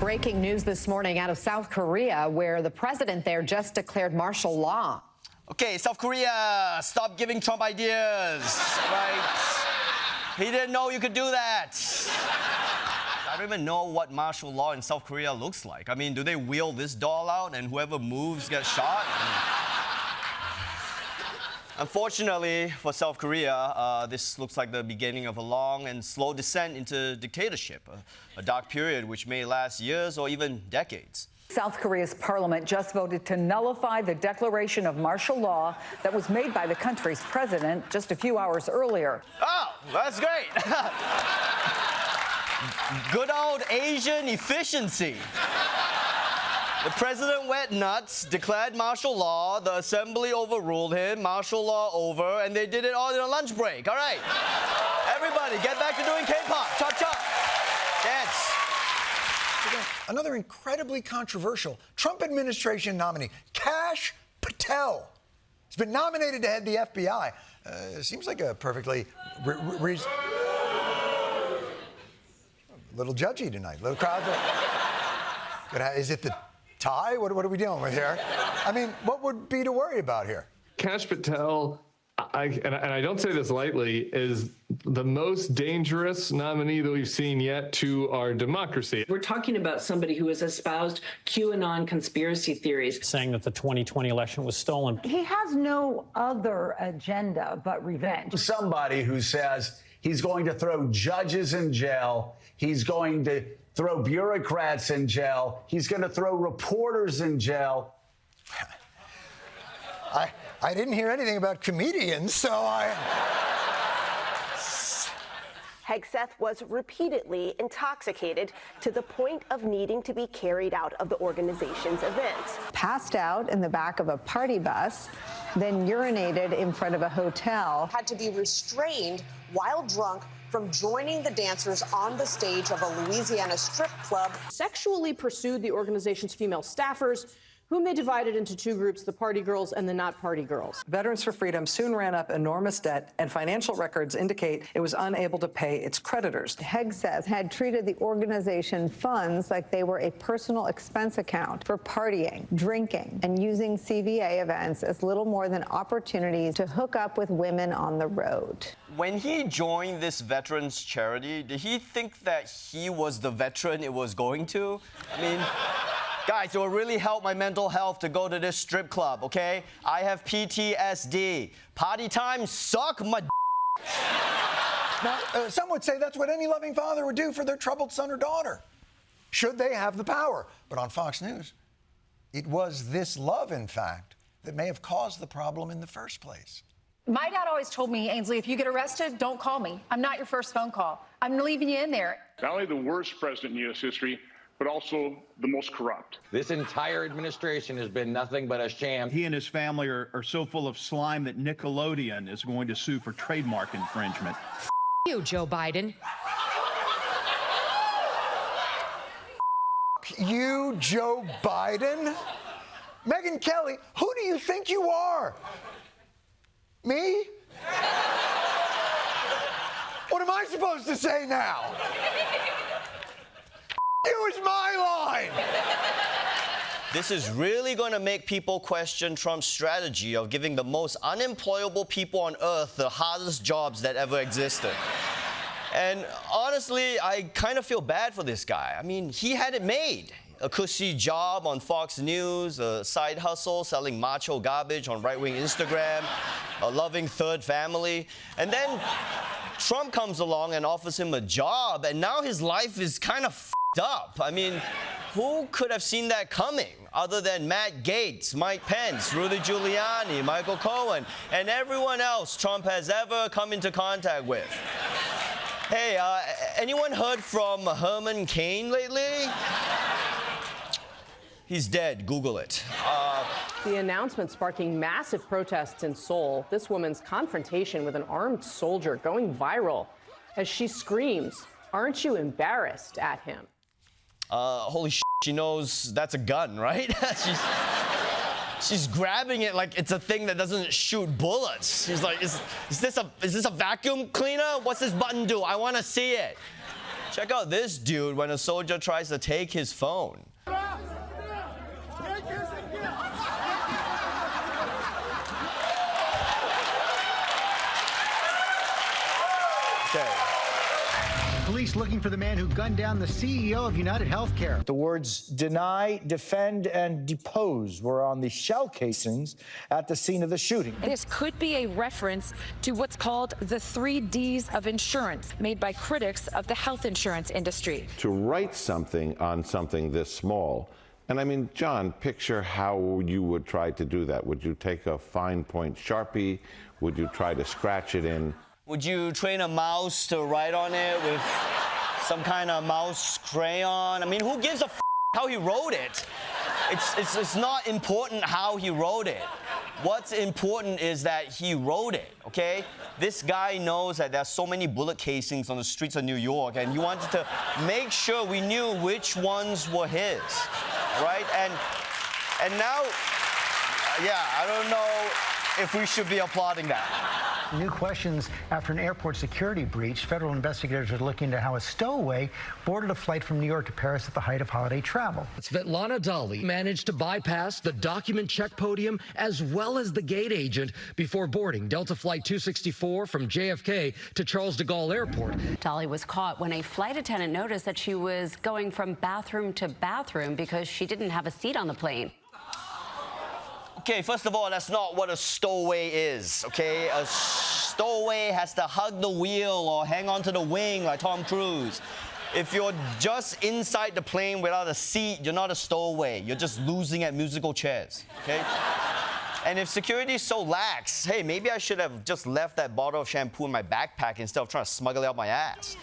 Breaking news this morning out of South Korea, where the president there just declared martial law. Okay, South Korea, stop giving Trump ideas, right? He didn't know you could do that. I don't even know what martial law in South Korea looks like. I mean, do they wheel this doll out and whoever moves gets shot? Unfortunately for South Korea, this looks like the beginning of a long and slow descent into dictatorship, a dark period which may last years or even decades. South Korea's parliament just voted to nullify the declaration of martial law that was made by the country's president just a few hours earlier. Oh, that's great. Good old Asian efficiency. The president went nuts, declared martial law, the assembly overruled him, martial law over, and they did it all in a lunch break. All right. Everybody, get back to doing K-pop. Chop, chop. Dance. Another incredibly controversial Trump administration nominee, Kash Patel, has been nominated to head the FBI. Seems like a perfectly little judgy tonight. Little crowd. Is it the tie? What are we dealing with here? I mean, what would be to worry about here? Kash Patel, and I don't say this lightly, is the most dangerous nominee that we've seen yet to our democracy. We're talking about somebody who has espoused QAnon conspiracy theories, saying that the 2020 election was stolen. He has no other agenda but revenge. Somebody who says he's going to throw judges in jail, he's going to throw bureaucrats in jail, he's going to throw reporters in jail. I didn't hear anything about comedians, so Hegseth was repeatedly intoxicated to the point of needing to be carried out of the organization's events. Passed out in the back of a party bus, then urinated in front of a hotel. Had to be restrained while drunk from joining the dancers on the stage of a Louisiana strip club. Sexually pursued the organization's female staffers, whom they divided into two groups, the party girls and the not party girls. Veterans for Freedom soon ran up enormous debt, and financial records indicate it was unable to pay its creditors. Hegseth had treated the organization funds like they were a personal expense account for partying, drinking, and using CVA events as little more than opportunities to hook up with women on the road. When he joined this veterans charity, did he think that he was the veteran it was going to? I mean, guys, it will really help my mental health to go to this strip club, okay? I have PTSD. Party time suck my Now, some would say that's what any loving father would do for their troubled son or daughter, should they have the power. But on Fox News, it was this love, in fact, that may have caused the problem in the first place. My dad always told me, Ainsley, if you get arrested, don't call me. I'm not your first phone call. I'm leaving you in there. Not only the worst president in U.S. history, but also the most corrupt. This entire administration has been nothing but a sham. He and his family are so full of slime that Nickelodeon is going to sue for trademark infringement. F you, Joe Biden. You, Joe Biden? Megyn Kelly, who do you think you are? Me? What am I supposed to say now? You is my line. This is really going to make people question Trump's strategy of giving the most unemployable people on earth the hardest jobs that ever existed. And honestly, I kind of feel bad for this guy. I mean, he had it made. A cushy job on Fox News, a side hustle selling macho garbage on right-wing Instagram, a loving third family. And then Trump comes along and offers him a job, and now his life is kind of f***ed up. I mean, who could have seen that coming other than Matt Gaetz, Mike Pence, Rudy Giuliani, Michael Cohen, and everyone else Trump has ever come into contact with? Hey, anyone heard from Herman Cain lately? He's dead. Google it. The announcement sparking massive protests in Seoul. This woman's confrontation with an armed soldier going viral as she screams, "Aren't you embarrassed?" at him. Holy shit, she knows that's a gun, right? She's grabbing it like it's a thing that doesn't shoot bullets. She's like, is this a vacuum cleaner? What's this button do? I want to see it. Check out this dude when a soldier tries to take his phone. Okay. Police looking for the man who gunned down the CEO of United Healthcare. The words deny, defend, and depose were on the shell casings at the scene of the shooting. This could be a reference to what's called the 3 Ds of insurance, made by critics of the health insurance industry. To write something on something this small, and I mean, John, picture how you would try to do that. Would you take a fine point Sharpie? Would you try to scratch it in? Would you train a mouse to write on it with some kind of mouse crayon? I mean, who gives a how he wrote it? It's not important how he wrote it. What's important is that he wrote it, okay? This guy knows that there's so many bullet casings on the streets of New York, and he wanted to make sure we knew which ones were his, right? And now, yeah, I don't know if we should be applauding that. New questions after an airport security breach. Federal investigators are looking into how a stowaway boarded a flight from New York to Paris at the height of holiday travel. Svetlana Dali managed to bypass the document check podium as well as the gate agent before boarding Delta Flight 264 from JFK to Charles de Gaulle Airport. Dali was caught when a flight attendant noticed that she was going from bathroom to bathroom because she didn't have a seat on the plane. Okay, first of all, that's not what a stowaway is, okay? A stowaway has to hug the wheel or hang onto the wing like Tom Cruise. If you're just inside the plane without a seat, you're not a stowaway. You're just losing at musical chairs, okay? And if security is so lax, hey, maybe I should have just left that bottle of shampoo in my backpack instead of trying to smuggle it out my ass.